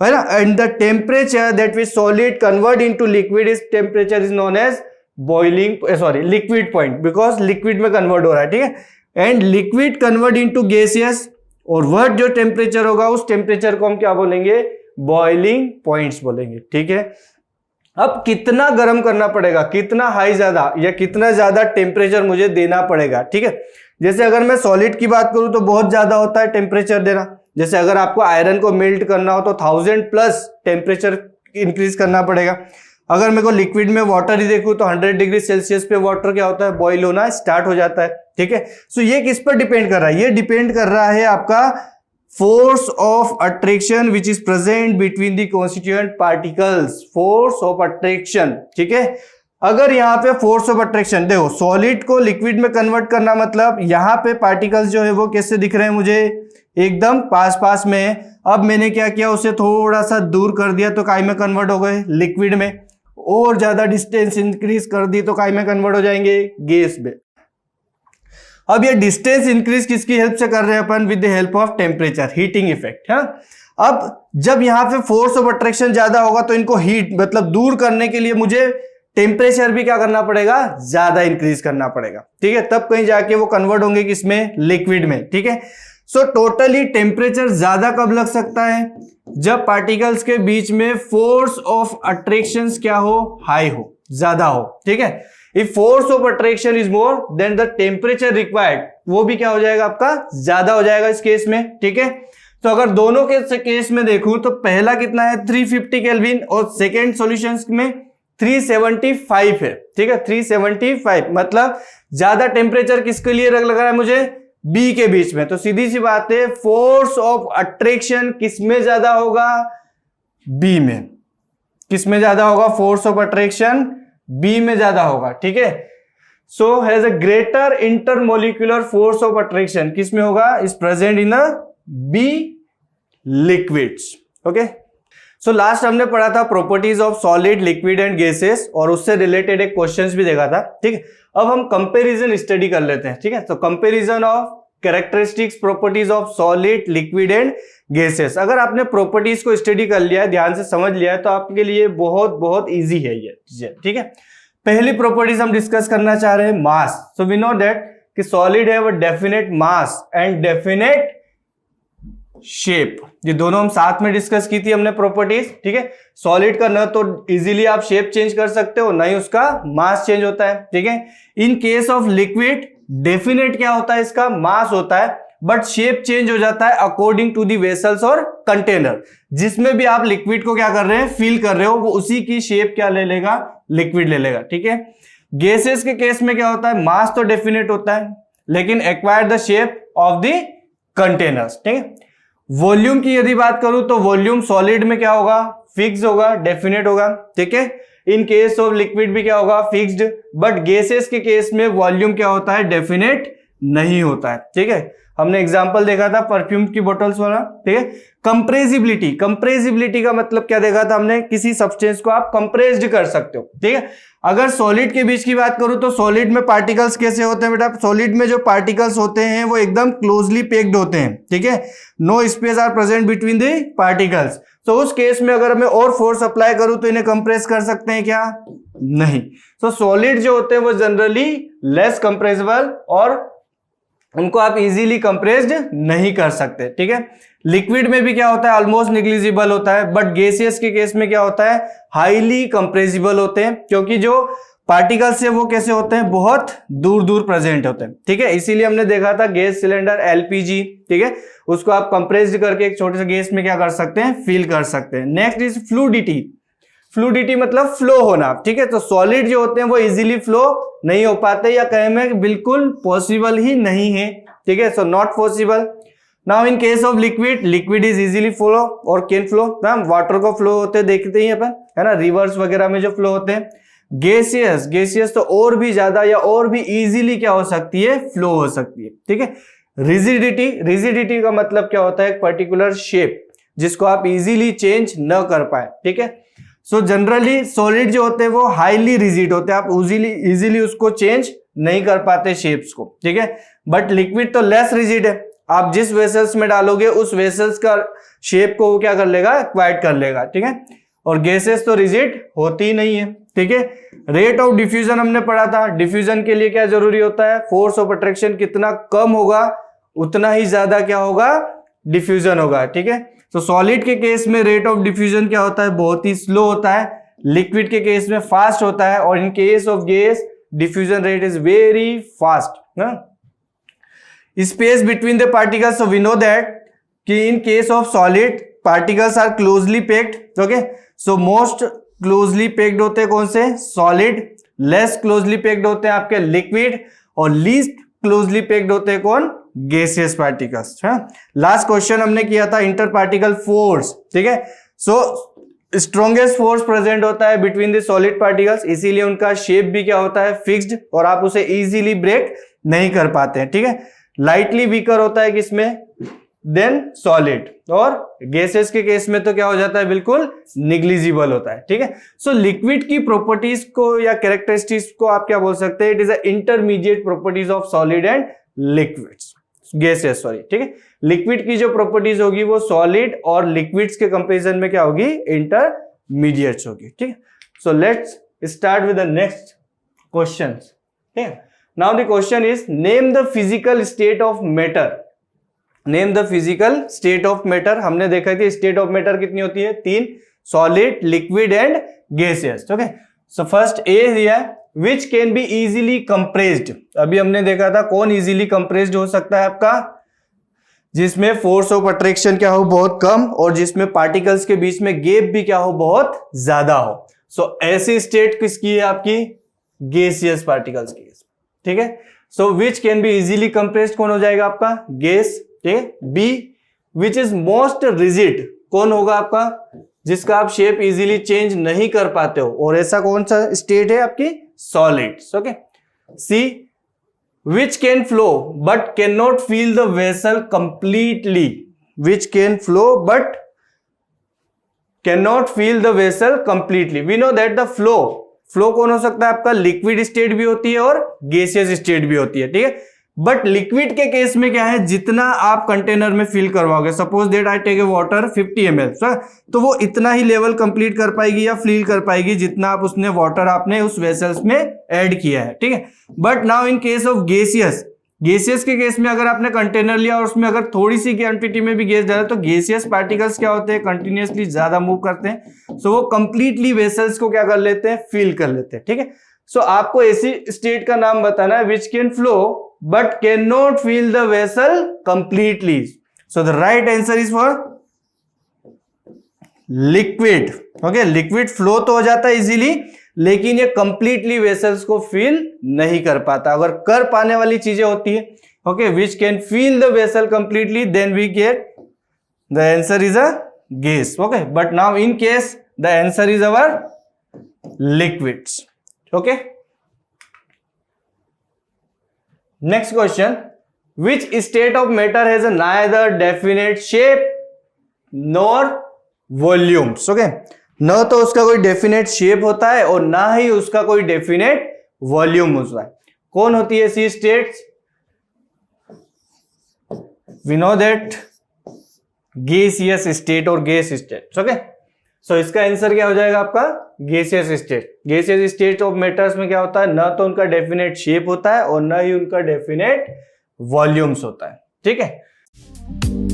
है ना। And the temperature that which solid convert into liquid is temperature is known as boiling, sorry liquid point, because liquid में कन्वर्ट हो रहा है, ठीक है। And liquid convert into gaseous, और वह जो टेम्परेचर होगा उस टेम्परेचर को हम क्या बोलेंगे, बॉइलिंग पॉइंट्स बोलेंगे, ठीक है। अब कितना गर्म करना पड़ेगा, कितना हाई ज्यादा या कितना ज्यादा टेम्परेचर मुझे देना पड़ेगा, ठीक है। जैसे अगर मैं सॉलिड की बात करूं तो बहुत ज्यादा होता है टेम्परेचर देना। जैसे अगर आपको आयरन को मेल्ट करना हो तो 1000 प्लस टेम्परेचर इंक्रीज करना पड़ेगा। अगर मेरे को लिक्विड में वाटर ही देखूं तो 100 डिग्री सेल्सियस पे वाटर क्या होता है, बॉइल होना स्टार्ट हो जाता है, ठीक है। सो ये किस पर डिपेंड कर रहा है, ये डिपेंड कर रहा है आपका force of attraction which is present between the constituent particles, force of attraction, ठीक है। अगर यहाँ पे फोर्स ऑफ अट्रैक्शन, देखो सॉलिड को लिक्विड में कन्वर्ट करना मतलब यहाँ पे पार्टिकल्स जो है वो कैसे दिख रहे हैं मुझे, एकदम पास पास में है। अब मैंने क्या किया, उसे थोड़ा सा दूर कर दिया तो काय में कन्वर्ट हो गए, लिक्विड में। और ज्यादा डिस्टेंस इंक्रीज कर दी तो काय में कन्वर्ट हो जाएंगे, गैस में। अब ये डिस्टेंस इंक्रीज किसकी हेल्प से कर रहे हैं अपन, with the help of temperature, heating effect, है। अब जब यहाँ पे फोर्स ऑफ अट्रैक्शन ज्यादा होगा तो इनको हीट मतलब दूर करने के लिए मुझे टेम्परेचर भी क्या करना पड़ेगा, ज्यादा इंक्रीज करना पड़ेगा, ठीक है। तब कहीं जाके वो कन्वर्ट होंगे किसमें, लिक्विड में, ठीक है। सो टोटली टेम्परेचर ज्यादा कब लग सकता है, जब पार्टिकल्स के बीच में फोर्स ऑफ अट्रैक्शन क्या हो, हाई हो, ज्यादा हो, ठीक है। If force of attraction is more than the temperature required, वो भी क्या हो जाएगा आपका, ज्यादा हो जाएगा इस केस में, ठीक है। तो अगर दोनों के केस में देखूं तो पहला कितना है 350 केल्विन और सेकेंड सॉल्यूशन में 375 है, ठीक है। 375 मतलब ज्यादा टेम्परेचर किसके लिए लग रहा है मुझे, बी के बीच में। तो सीधी सी बात है फोर्स ऑफ अट्रैक्शन किसमें ज्यादा होगा, बी में। किसमें ज्यादा होगा, फोर्स ऑफ अट्रैक्शन बी में ज्यादा होगा, ठीक है। So has a greater intermolecular force of attraction किसमें होगा, is present in a b liquids, okay. So last हमने पढ़ा था properties of solid, liquid and gases, और उससे रिलेटेड एक क्वेश्चंस भी देखा था, ठीक है। अब हम कंपैरिजन स्टडी कर लेते हैं, ठीक है। तो comparison of characteristics properties of solid, liquid and gases. अगर आपने प्रॉपर्टीज को स्टडी कर लिया है, ध्यान से समझ लिया है, तो आपके लिए बहुत बहुत इजी है ये, ठीक है। पहली प्रॉपर्टीज हम डिस्कस करना चाह रहे हैं मास। सो वी नो दैट कि सॉलिड है वो definite mass and definite shape, ये दोनों हम साथ में डिस्कस की थी हमने प्रॉपर्टीज, ठीक है। सॉलिड का न तो इजीली आप शेप चेंज कर सकते हो, ना ही उसका मास चेंज होता है, ठीक है। इन केस ऑफ लिक्विड डेफिनेट क्या होता है, इसका मास होता है, बट शेप चेंज हो जाता है अकॉर्डिंग टू दी वेसल्स और कंटेनर। जिसमें भी आप लिक्विड को क्या कर रहे हैं, फील कर रहे हो, वो उसी की शेप क्या ले लेगा, लिक्विड ले लेगा, ठीक है। गैसेस के केस में क्या होता है, मास तो डेफिनेट होता है लेकिन acquire the shape of the containers, ठीक है। वॉल्यूम की यदि बात करूं तो वॉल्यूम सॉलिड में क्या होगा, फिक्स होगा, डेफिनेट होगा, ठीक है। इन केस ऑफ लिक्विड भी क्या होगा, फिक्स्ड, बट गैसेस के केस में वॉल्यूम क्या होता है, डेफिनेट नहीं होता है, ठीक है। हमने एग्जांपल देखा था परफ्यूम की बोतल्स वाला, ठीक है। कंप्रेसिबिलिटी, कंप्रेसिबिलिटी का मतलब क्या देखा था हमने, किसी सब्सटेंस को आप कंप्रेस्ड कर सकते हो, ठीक है। अगर सॉलिड के बीच की बात करूं तो सॉलिड में पार्टिकल्स कैसे होते हैं बेटा, सॉलिड में जो पार्टिकल्स होते हैं वो एकदम क्लोजली पैक्ड होते हैं, ठीक है। No space are present between the particles. तो उस केस में अगर मैं और फोर्स अप्लाई करूं तो इन्हें कंप्रेस कर सकते हैं क्या, नहीं। तो सॉलिड जो होते हैं वो जनरली लेस कंप्रेसिबल और उनको आप इजीली कंप्रेस्ड नहीं कर सकते, ठीक है। लिक्विड में भी क्या होता है, ऑलमोस्ट निग्लिजिबल होता है, बट गैसियस के केस में क्या होता है, हाईली कंप्रेसिबल होते हैं, क्योंकि जो पार्टिकल्स है वो कैसे होते हैं, बहुत दूर दूर प्रेजेंट होते हैं, ठीक है। इसीलिए हमने देखा था गैस सिलेंडर एलपीजी, ठीक है, उसको आप कंप्रेस्ड करके एक छोटे से गैस में क्या कर सकते हैं, फिल कर सकते हैं। Next is fluidity. फ्लूडिटी मतलब फ्लो होना, ठीक है। तो सॉलिड जो होते हैं वो इजीली फ्लो नहीं हो पाते, या कहे में बिल्कुल पॉसिबल ही नहीं है, ठीक है। So not possible. Now in case of liquid, liquid is easily flow और कैन फ्लो, वाटर को फ्लो होते देखते ही अपन, है ना, रिवर्स वगैरह में जो फ्लो होते हैं। गैसियस, गैसियस तो और भी ज्यादा या और भी इजीली क्या हो सकती है, फ्लो हो सकती है, ठीक है। रिजिडिटी, रिजिडिटी का मतलब क्या होता है, एक पर्टिकुलर शेप जिसको आप इजीली चेंज न कर पाए, ठीक है। सो जनरली सॉलिड जो होते हैं वो हाईली रिजिड होते हैं, आप इजीली उसको चेंज नहीं कर पाते शेप्स को, ठीक है। बट लिक्विड तो लेस रिजिड है, आप जिस वेसल्स में डालोगे उस वेसल्स का शेप को वो क्या कर लेगा, एक्वायर कर लेगा, ठीक है। और गैसेस तो रिजिड होती ही नहीं है, ठीक है। रेट ऑफ डिफ्यूजन हमने पढ़ा था, डिफ्यूजन के लिए क्या जरूरी होता है, फोर्स ऑफ अट्रैक्शन कितना कम होगा उतना ही ज्यादा क्या होगा, डिफ्यूजन होगा, ठीक है। तो सॉलिड के केस में रेट ऑफ डिफ्यूजन क्या होता है, बहुत ही स्लो होता है, लिक्विड के केस में फास्ट होता है, और in case of gas diffusion rate is very fast, ना। Space between the particles, so we know that कि in case of solid particles are closely packed, okay. So most closely packed होते हैं कौन से, solid. Less closely packed होते हैं आपके liquid, और लीस्ट क्लोजली पैक्ड होते हैं कौन, गैसियस पार्टिकल्स। लास्ट क्वेश्चन हमने किया था इंटर पार्टिकल फोर्स, ठीक है। सो स्ट्रॉन्गेस्ट फोर्स प्रेजेंट होता है बिटवीन द सॉलिड पार्टिकल्स, इसीलिए उनका शेप भी क्या होता है, फिक्स्ड, और आप उसे इजीली ब्रेक नहीं कर पाते हैं, ठीक है। लाइटली वीकर होता है किसमें, देन सॉलिड, और गैसेस के केस में तो क्या हो जाता है, बिल्कुल निग्लिजिबल होता है, ठीक है। सो लिक्विड की प्रॉपर्टीज को या कैरेक्टरिस्टिक्स को आप क्या बोल सकते हैं, it is a intermediate properties of solid and liquids, gases, sorry, ठीक है। लिक्विड की जो प्रॉपर्टीज होगी वो सॉलिड और लिक्विड्स के कंपैरिजन में क्या होगी, इंटरमीडिएट्स होगी, ठीक है। So let's start with the next question, ठीक है। Now the question is name the physical state of matter. Name the physical state of matter. हमने देखा थी स्टेट ऑफ मैटर कितनी होती है, 3, solid, liquid and gaseous, okay. So first A दिया है which can be easily compressed. अभी हमने देखा था कौन इजीली कंप्रेस्ड हो सकता है आपका, जिसमें फोर्स ऑफ अट्रैक्शन क्या हो बहुत कम और जिसमें पार्टिकल्स के बीच में गैप भी क्या हो बहुत ज्यादा हो। सो ऐसी स्टेट किसकी है आपकी, गैसियस पार्टिकल्स की। ठीक है, so which can be easily compressed कौन हो जाएगा आपका, गैस। ठीक है, B which is most rigid कौन होगा आपका, जिसका आप शेप इजीली चेंज नहीं कर पाते हो, और ऐसा कौन सा स्टेट है आपकी, solids. Okay, see which can flow but can not fill the vessel completely, which can flow but can not fill the vessel completely. We know that the flow कौन हो सकता है आपका, लिक्विड स्टेट भी होती है और गैसियस स्टेट भी होती है। ठीक है, बट लिक्विड के केस में क्या है, जितना आप कंटेनर में फिल करवाओगे, suppose that I take a water 50 ml, तो वो इतना ही लेवल कंप्लीट कर पाएगी या फिल कर पाएगी जितना आप उसने वाटर आपने उस वेसल्स में ऐड किया है। ठीक है, but now in case of gaseous के केस में अगर आपने कंटेनर लिया और उसमें अगर थोड़ी सी क्वांटिटी में भी गैस डाला तो गैसियस पार्टिकल्स क्या होते हैं, कंटिन्यूअसली ज्यादा मूव करते हैं, सो वो कंप्लीटली वेसल्स को क्या कर लेते हैं, फिल कर लेते हैं। ठीक है, सो आपको ऐसी स्टेट का नाम बताना है which can flow but cannot fill the vessel completely. So the right answer is for liquid. Okay, liquid flow तो हो जाता है इजीली, लेकिन ये completely vessels को fill नहीं कर पाता। अगर कर पाने वाली चीजें होती है, okay, which can fill the vessel completely, then we get the answer is a gas. Okay, but now in case the answer is our liquids. Okay. Next question, which state of matter has a neither definite shape nor volumes? Okay, न तो उसका कोई definite shape होता है और ना ही उसका कोई डेफिनेट वॉल्यूम होता है। कौन होती है ऐसी states, we know that gaseous state और गैस स्टेट। ओके, सो इसका आंसर क्या हो जाएगा आपका, gaseous state. Gaseous state of matters में क्या होता है, ना तो उनका डेफिनेट शेप होता है और ना ही उनका डेफिनेट वॉल्यूम्स होता है। ठीक है।